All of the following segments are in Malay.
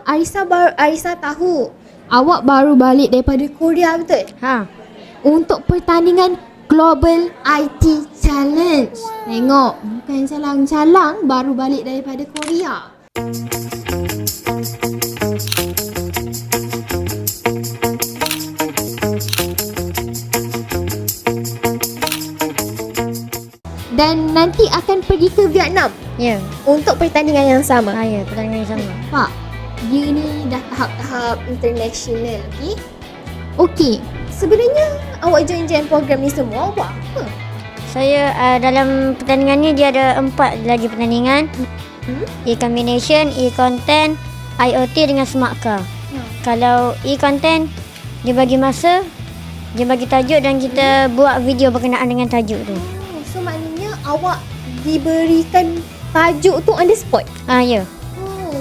Arisa tahu awak baru balik daripada Korea, betul? Ha. Untuk pertandingan Global IT Challenge. Tengok, bukan calang-calang baru balik daripada Korea. Dan nanti akan pergi ke Vietnam. Ya. Untuk pertandingan yang sama. Ya, pertandingan yang sama. Pak, dia ni dah tahap-tahap international, okey? Okey, sebenarnya awak join program ni semua awak apa? Saya dalam pertandingan ni dia ada 4 lagi pertandingan. E-combination, e-content, IoT dengan smart car. Kalau e-content, dia bagi masa, dia bagi tajuk dan kita buat video berkenaan dengan tajuk tu. So maknanya awak diberikan tajuk tu on the spot? Ya.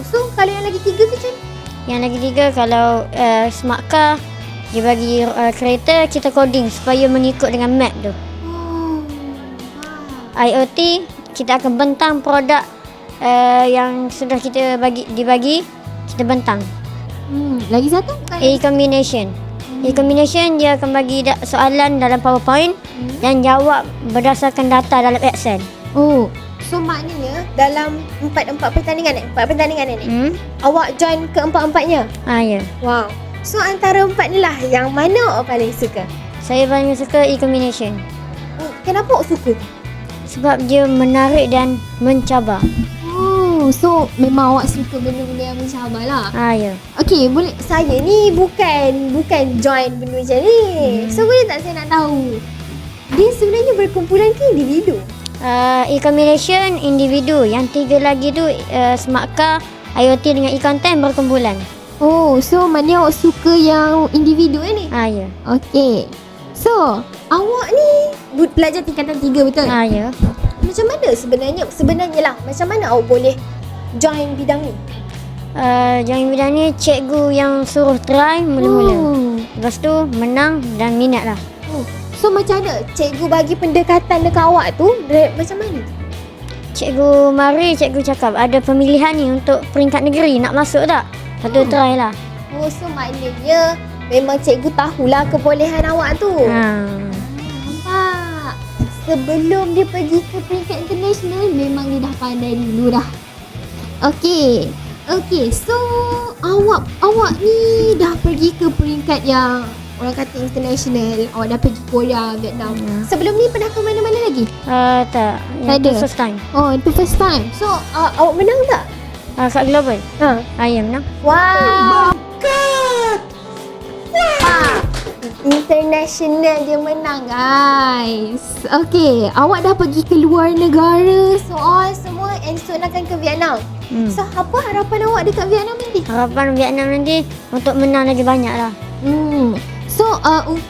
So kalau yang lagi 3 tu macam mana? Yang lagi 3 kalau smart car, dia bagi kereta, kita coding supaya mengikut dengan map tu. IoT, kita akan bentang produk yang sudah kita dibagi, kita bentang. Lagi satu? E-combination. E-combination dia akan bagi soalan dalam PowerPoint dan jawab berdasarkan data dalam Excel. So maknanya dalam 4 pertandingan ni, awak join ke 4-4-nya? Ya. Wow. So antara 4 ni lah, yang mana awak paling suka? Saya paling suka e-combination. Kenapa awak suka? Sebab dia menarik dan mencabar. So memang awak suka benda-benda yang mencabar lah. Ya. Okey, boleh, saya ni bukan join benda macam ni. So boleh tak saya nak tahu, dia sebenarnya berkumpulan ke individu? E-combination individu. Yang 3 lagi tu smart car, IoT dengan e-content berkumpulan. So maknanya awak suka yang individu ni? Ya. Okey. So awak ni pelajar tingkatan 3, betul? Ya. Macam mana sebenarnya lah, macam mana awak boleh join bidang ni? Join bidang ni cikgu yang suruh try mula-mula. Lepas tu menang dan minat lah. So macam mana cikgu bagi pendekatan dekat awak tu, macam mana? Cikgu cakap ada pemilihan ni untuk peringkat negeri, nak masuk tak? Lepas tu try lah. So maknanya memang cikgu tahulah kebolehan awak tu. Nampak? Sebelum dia pergi ke peringkat international, memang dia dah pandai dulu dah. Okey, so awak ni dah pergi ke peringkat yang orang kata international. Awak dah pergi Korea, Vietnam. Sebelum ni pernah ke mana-mana lagi? Tak. Tak ada? First time. Itu first time. So awak menang tak? Kat global? Ya, menang. Wow. International dia menang, guys. Okey, awak dah pergi ke luar negara, soal semua, and soon akan ke Vietnam. So apa harapan awak dekat Vietnam nanti? Harapan Vietnam nanti untuk menang lagi banyak lah. So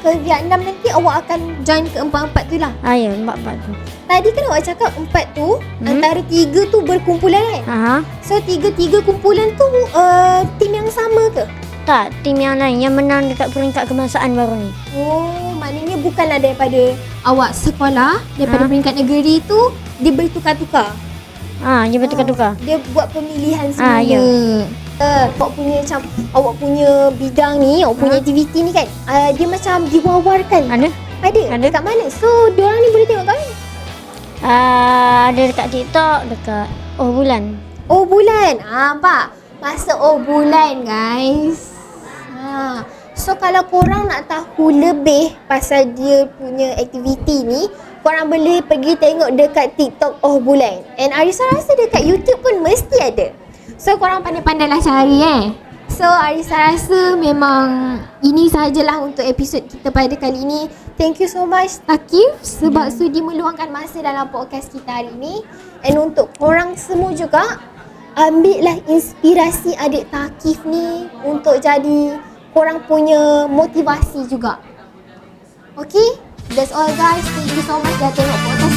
ke Vietnam nanti awak akan join ke 4-4 tu lah? Ya, 4 tu. Tadi kan awak cakap 4 tu antara 3 tu berkumpulan kan? So 3 kumpulan tu tim yang sama ke? Tak, tim yang lain yang menang dekat peringkat kebangsaan baru ni. Maknanya bukanlah daripada awak sekolah, daripada peringkat negeri tu, dia bertukar-tukar. Dia bertukar-tukar. Dia buat pemilihan semua. Ya. Awak punya bidang ni, awak punya aktiviti ni kan, dia macam diwawarkan. Ada. Dekat mana? So diorang ni boleh tengok kat mana? Ada dekat TikTok, dekat Bulan. Bulan. Nampak? Masa Bulan, guys. So kalau korang nak tahu lebih pasal dia punya aktiviti ni, korang boleh pergi tengok dekat TikTok Bulan. And Arisa rasa dekat YouTube pun mesti ada. So korang pandai-pandailah cari So Arisa rasa memang ini sahajalah untuk episod kita pada kali ini. Thank you so much Thaqif sebab sudi meluangkan masa dalam podcast kita hari ini. And untuk korang semua juga, ambillah inspirasi adik Thaqif ni untuk jadi korang punya motivasi juga. Okay? That's all guys. Thank you so much dah tengok podcast